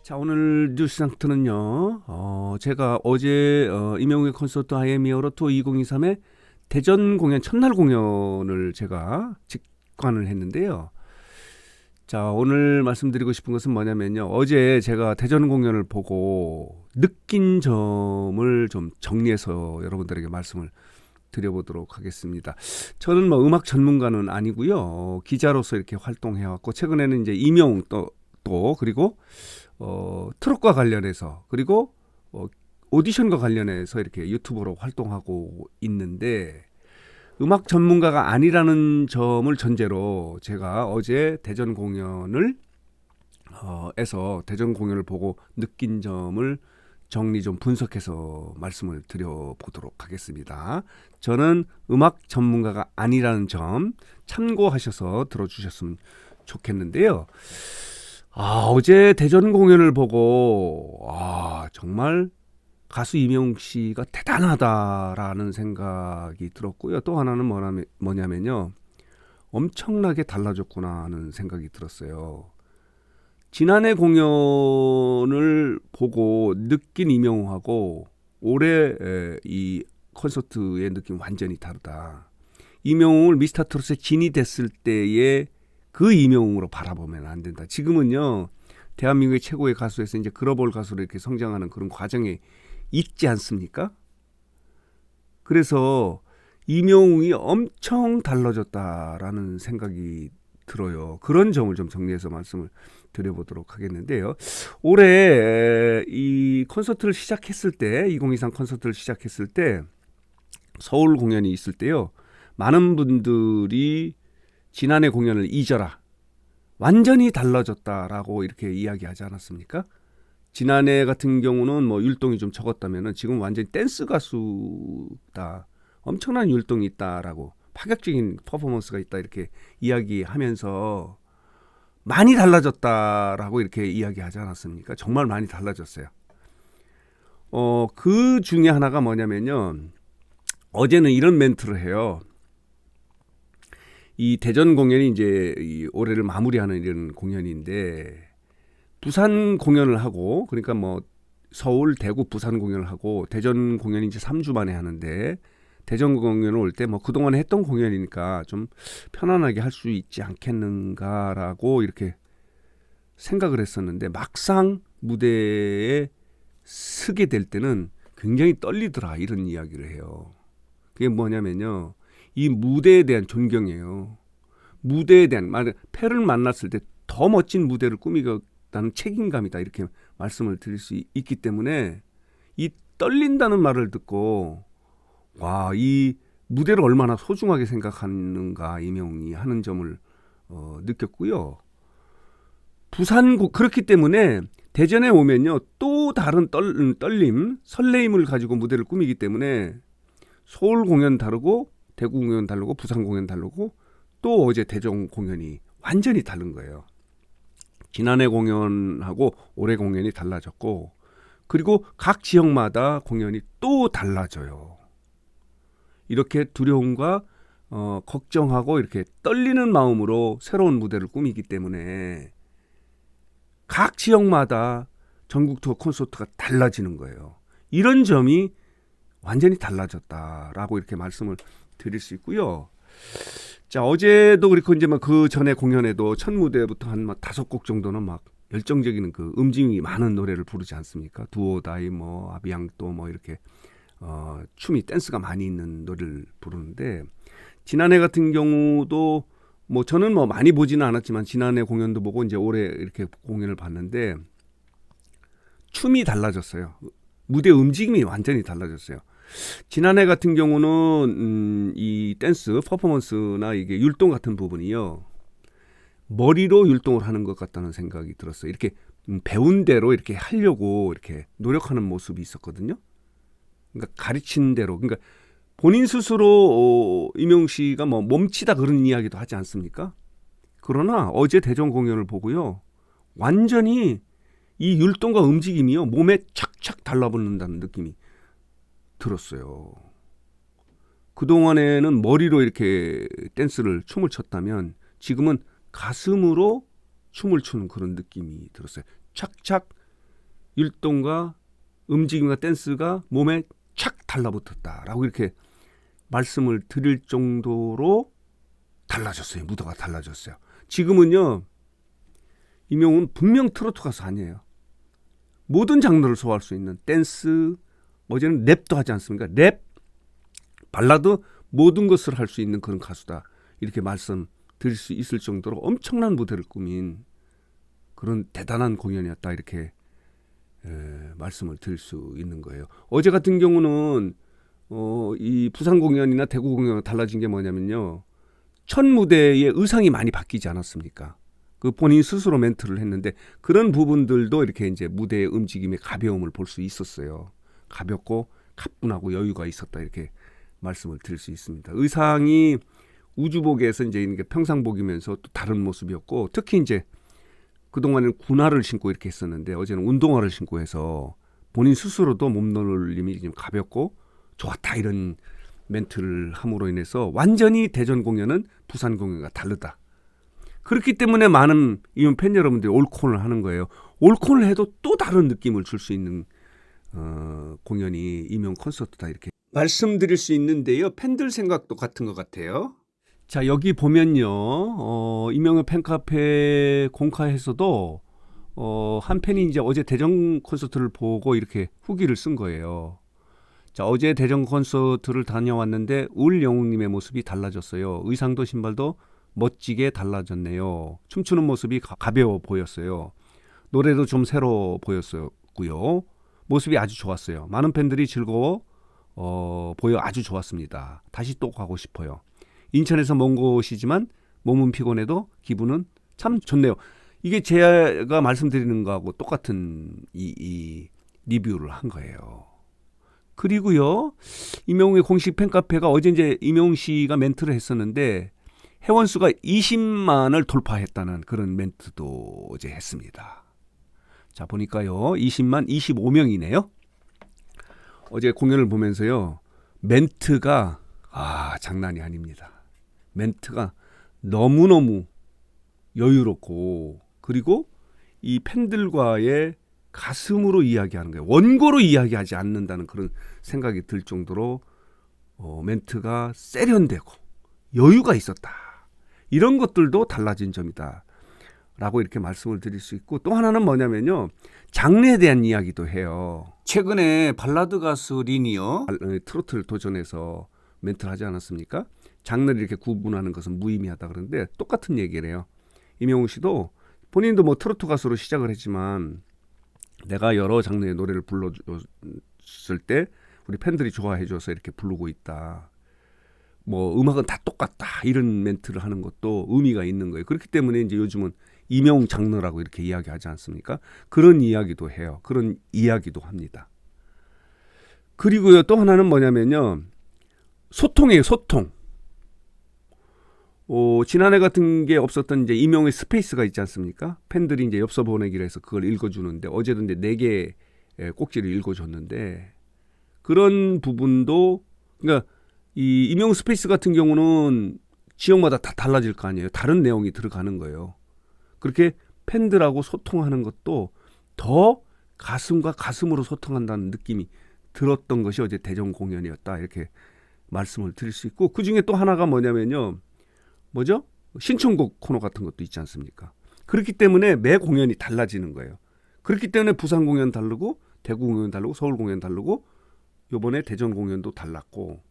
자, 오늘 뉴스 상트는요. 제가 어제 임영웅의 콘서트 아이엠이어로 투어 2023의 대전 공연 첫날 공연을 제가 직관을 했는데요. 자, 오늘 말씀드리고 싶은 것은 뭐냐면요. 어제 제가 대전 공연을 보고 느낀 점을 좀 정리해서 여러분들에게 말씀을 드려보도록 하겠습니다. 저는 뭐 음악 전문가는 아니고요. 기자로서 이렇게 활동해왔고 최근에는 이제 임영웅 또 그리고 트롯과 관련해서 그리고 오디션과 관련해서 이렇게 유튜버로 활동하고 있는데 음악 전문가가 아니라는 점을 전제로 제가 어제 대전 공연을 에서 대전 공연을 보고 느낀 점을 정리 좀 분석해서 말씀을 드려보도록 하겠습니다. 저는 음악 전문가가 아니라는 점 참고하셔서 들어주셨으면 좋겠는데요. 어제 대전 공연을 보고 정말 가수 임영웅 씨가 대단하다라는 생각이 들었고요. 또 하나는 뭐냐면요. 엄청나게 달라졌구나 하는 생각이 들었어요. 지난해 공연을 보고 느낀 임영웅하고 올해 이 콘서트의 느낌 완전히 다르다. 임영웅을 미스터트롯에 진이 됐을 때의 그 임영웅으로 바라보면 안 된다. 지금은요, 대한민국의 최고의 가수에서 이제 글로벌 가수로 이렇게 성장하는 그런 과정에 있지 않습니까? 그래서 임영웅이 엄청 달라졌다라는 생각이 들어요. 그런 점을 좀 정리해서 말씀을 드려보도록 하겠는데요. 올해 이 콘서트를 시작했을 때, 2023 콘서트를 시작했을 때, 서울 공연이 있을 때요, 많은 분들이 지난해 공연을 잊어라. 완전히 달라졌다라고 이렇게 이야기하지 않았습니까? 지난해 같은 경우는 뭐 율동이 좀 적었다면은 지금 완전히 댄스 가수다. 엄청난 율동이 있다라고 파격적인 퍼포먼스가 있다 이렇게 이야기하면서 많이 달라졌다라고 이렇게 이야기하지 않았습니까? 정말 많이 달라졌어요. 그 중에 하나가 뭐냐면요. 어제는 이런 멘트를 해요. 이 대전 공연이 이제 이 올해를 마무리하는 이런 공연인데 부산 공연을 하고 그러니까 뭐 서울, 대구, 부산 공연을 하고 대전 공연이 이제 3주 만에 하는데 대전 공연을 올 때 뭐 그동안 했던 공연이니까 좀 편안하게 할 수 있지 않겠는가라고 이렇게 생각을 했었는데 막상 무대에 서게 될 때는 굉장히 떨리더라 이런 이야기를 해요. 그게 뭐냐면요. 이 무대에 대한 존경이에요. 무대에 대한 팬을 만났을 때 더 멋진 무대를 꾸미겠다는 책임감이다 이렇게 말씀을 드릴 수 있기 때문에 이 떨린다는 말을 듣고 이 무대를 얼마나 소중하게 생각하는가 임영웅이 하는 점을 느꼈고요. 그렇기 때문에 대전에 오면요 또 다른 떨림, 설레임을 가지고 무대를 꾸미기 때문에 서울 공연 다르고 대구 공연 다르고 부산 공연 다르고 또 어제 대전 공연이 완전히 다른 거예요. 지난해 공연하고 올해 공연이 달라졌고 그리고 각 지역마다 공연이 또 달라져요. 이렇게 두려움과 걱정하고 이렇게 떨리는 마음으로 새로운 무대를 꾸미기 때문에 각 지역마다 전국 투어 콘서트가 달라지는 거예요. 이런 점이 완전히 달라졌다라고 이렇게 말씀을 드릴 수 있고요. 자, 어제도 그렇고 이제 막 그 전에 공연에도 첫 무대부터 한 5곡 정도는 막 열정적인 그 움직임이 많은 노래를 부르지 않습니까? 두오다이 뭐 아비앙또 뭐 이렇게 춤이 댄스가 많이 있는 노래를 부르는데 지난해 같은 경우도 뭐 저는 뭐 많이 보지는 않았지만 지난해 공연도 보고 이제 올해 이렇게 공연을 봤는데 춤이 달라졌어요. 무대 움직임이 완전히 달라졌어요. 지난해 같은 경우는 이 댄스 퍼포먼스나 이게 율동 같은 부분이요 머리로 율동을 하는 것 같다는 생각이 들었어요. 이렇게 배운 대로 이렇게 하려고 이렇게 노력하는 모습이 있었거든요. 그러니까 가르친 대로 그러니까 본인 스스로 임영웅 씨가 뭐 몸치다 그런 이야기도 하지 않습니까? 그러나 어제 대전 공연을 보고요 완전히 이 율동과 움직임이요 몸에 착착 달라붙는다는 느낌이 들었어요. 그동안에는 머리로 이렇게 춤을 췄다면 지금은 가슴으로 춤을 추는 그런 느낌이 들었어요. 착착 율동과 움직임과 댄스가 몸에 착 달라붙었다라고 이렇게 말씀을 드릴 정도로 달라졌어요. 무대가 달라졌어요. 지금은요, 임영웅은 분명 트로트 가수 아니에요. 모든 장르를 소화할 수 있는 댄스, 어제는 랩도 하지 않습니까? 랩, 발라드 모든 것을 할 수 있는 그런 가수다. 이렇게 말씀드릴 수 있을 정도로 엄청난 무대를 꾸민 그런 대단한 공연이었다. 이렇게 말씀을 드릴 수 있는 거예요. 어제 같은 경우는 이 부산 공연이나 대구 공연과 달라진 게 뭐냐면요. 첫 무대의 의상이 많이 바뀌지 않았습니까? 그 본인 스스로 멘트를 했는데 그런 부분들도 이렇게 이제 무대의 움직임의 가벼움을 볼 수 있었어요. 가볍고 가뿐하고 여유가 있었다 이렇게 말씀을 드릴 수 있습니다. 의상이 우주복에서 이제 평상복이면서 또 다른 모습이었고 특히 이제 그동안에는 군화를 신고 이렇게 했었는데 어제는 운동화를 신고 해서 본인 스스로도 몸놀림이 좀 가볍고 좋았다 이런 멘트를 함으로 인해서 완전히 대전 공연은 부산 공연과 다르다. 그렇기 때문에 많은 이용 팬 여러분들이 올콘을 하는 거예요. 올콘을 해도 또 다른 느낌을 줄 수 있는 공연이 임영 콘서트다 이렇게 말씀드릴 수 있는데요. 팬들 생각도 같은 것 같아요. 자 여기 보면요. 임영의 팬카페 공카에서도 한 팬이 이제 어제 대전 콘서트를 보고 이렇게 후기를 쓴 거예요. 자 어제 대전 콘서트를 다녀왔는데 울영웅님의 모습이 달라졌어요. 의상도 신발도 멋지게 달라졌네요. 춤추는 모습이 가벼워 보였어요. 노래도 좀 새로 보였고요. 모습이 아주 좋았어요. 많은 팬들이 즐거워 보여 아주 좋았습니다. 다시 또 가고 싶어요. 인천에서 먼 곳이지만 몸은 피곤해도 기분은 참 좋네요. 이게 제가 말씀드리는 거하고 똑같은 이 리뷰를 한 거예요. 그리고요. 임영웅의 공식 팬카페가 어제 이제 임영웅 씨가 멘트를 했었는데 회원수가 20만을 돌파했다는 그런 멘트도 어제 했습니다. 자 보니까요. 20만 25명이네요. 어제 공연을 보면서요. 멘트가 장난이 아닙니다. 멘트가 너무너무 여유롭고 그리고 이 팬들과의 가슴으로 이야기하는 거예요. 원고로 이야기하지 않는다는 그런 생각이 들 정도로 멘트가 세련되고 여유가 있었다. 이런 것들도 달라진 점이다. 라고 이렇게 말씀을 드릴 수 있고 또 하나는 뭐냐면요. 장르에 대한 이야기도 해요. 최근에 발라드 가수 린이요. 트로트를 도전해서 멘트를 하지 않았습니까? 장르를 이렇게 구분하는 것은 무의미하다 그러는데 똑같은 얘기를 해요. 임영웅 씨도 본인도 뭐 트로트 가수로 시작을 했지만 내가 여러 장르의 노래를 불러줬을 때 우리 팬들이 좋아해 줘서 이렇게 부르고 있다. 뭐 음악은 다 똑같다. 이런 멘트를 하는 것도 의미가 있는 거예요. 그렇기 때문에 이제 요즘은 임영웅 장르라고 이렇게 이야기하지 않습니까? 그런 이야기도 해요. 그런 이야기도 합니다. 그리고요 또 하나는 뭐냐면요. 소통이에요. 소통. 지난해 같은 게 없었던 이제 임영웅의 스페이스가 있지 않습니까? 팬들이 이제 엽서 보내기로 해서 그걸 읽어주는데 어제도 이제 4개 꼭지를 읽어줬는데 그런 부분도 그러니까 이 임영웅 스페이스 같은 경우는 지역마다 다 달라질 거 아니에요. 다른 내용이 들어가는 거예요. 그렇게 팬들하고 소통하는 것도 더 가슴과 가슴으로 소통한다는 느낌이 들었던 것이 어제 대전 공연이었다. 이렇게 말씀을 드릴 수 있고 그중에 또 하나가 뭐냐면요. 뭐죠? 신청곡 코너 같은 것도 있지 않습니까? 그렇기 때문에 매 공연이 달라지는 거예요. 그렇기 때문에 부산 공연 다르고 대구 공연 다르고 서울 공연 다르고 이번에 대전 공연도 달랐고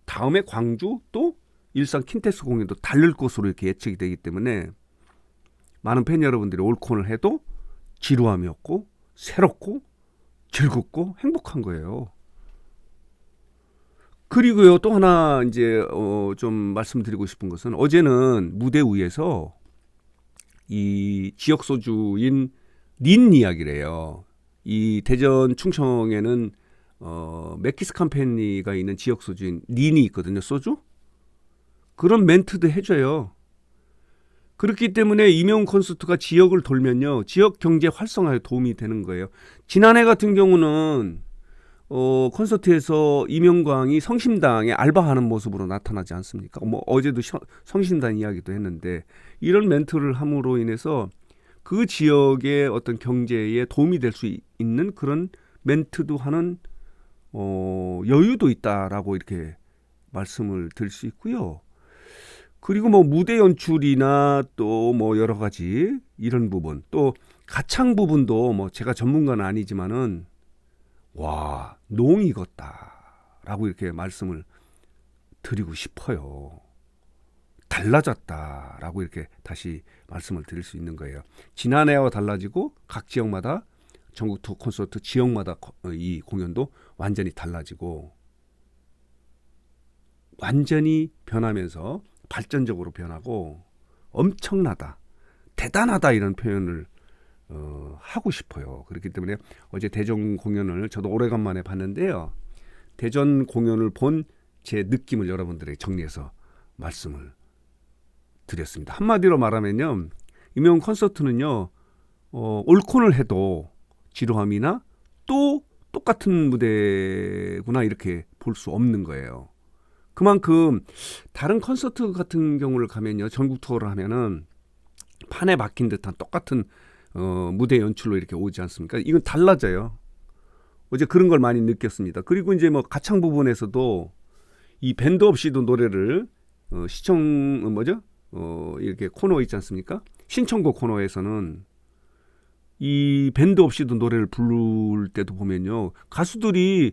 다음에 광주 또 일산 킨텍스 공연도 다를 것으로 이렇게 예측이 되기 때문에 많은 팬 여러분들이 올콘을 해도 지루함이 없고 새롭고 즐겁고 행복한 거예요. 그리고요 또 하나 이제 좀 말씀드리고 싶은 것은 어제는 무대 위에서 이 지역 소주인 린 이야기래요. 이 대전 충청에는 맥키스칸 팬리가 있는 지역 소주인 린이 있거든요. 소주 그런 멘트도 해줘요. 그렇기 때문에 임영웅 콘서트가 지역을 돌면요 지역 경제 활성화에 도움이 되는 거예요. 지난해 같은 경우는 콘서트에서 임영광이 성심당에 알바하는 모습으로 나타나지 않습니까? 뭐 어제도 성심당 이야기도 했는데 이런 멘트를 함으로 인해서 그 지역의 어떤 경제에 도움이 될 수 있는 그런 멘트도 하는 여유도 있다라고 이렇게 말씀을 드릴 수 있고요. 그리고 뭐 무대 연출이나 또 뭐 여러 가지 이런 부분, 또 가창 부분도 뭐 제가 전문가는 아니지만은 와, 농 익었다라고 이렇게 말씀을 드리고 싶어요. 달라졌다라고 이렇게 다시 말씀을 드릴 수 있는 거예요. 지난해와 달라지고 각 지역마다 전국 투어 콘서트 지역마다 이 공연도 완전히 달라지고 완전히 변하면서 발전적으로 변하고 엄청나다, 대단하다 이런 표현을 하고 싶어요. 그렇기 때문에 어제 대전 공연을 저도 오래간만에 봤는데요. 대전 공연을 본 제 느낌을 여러분들에게 정리해서 말씀을 드렸습니다. 한마디로 말하면요, 임영웅 콘서트는요, 올콘을 해도 지루함이나 또 똑같은 무대구나 이렇게 볼 수 없는 거예요. 그만큼 다른 콘서트 같은 경우를 가면요, 전국 투어를 하면은 판에 박힌 듯한 똑같은 무대 연출로 이렇게 오지 않습니까? 이건 달라져요. 어제 그런 걸 많이 느꼈습니다. 그리고 이제 뭐 가창 부분에서도 이 밴드 없이도 노래를 이렇게 코너 있지 않습니까? 신청곡 코너에서는 이 밴드 없이도 노래를 부를 때도 보면요, 가수들이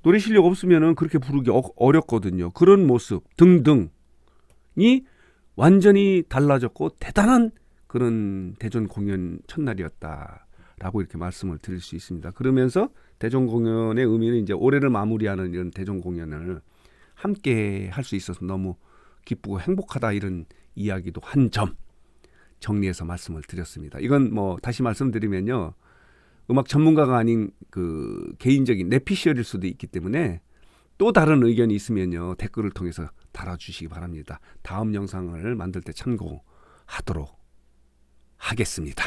노래 실력 없으면은 그렇게 부르기 어렵거든요. 그런 모습 등등이 완전히 달라졌고 대단한 그런 대전 공연 첫날이었다라고 이렇게 말씀을 드릴 수 있습니다. 그러면서 대전 공연의 의미는 이제 올해를 마무리하는 이런 대전 공연을 함께 할 수 있어서 너무 기쁘고 행복하다 이런 이야기도 한 점 정리해서 말씀을 드렸습니다. 이건 뭐 다시 말씀드리면요, 음악 전문가가 아닌 그 개인적인 내피셜일 수도 있기 때문에 또 다른 의견이 있으면요, 댓글을 통해서 달아주시기 바랍니다. 다음 영상을 만들 때 참고하도록 하겠습니다.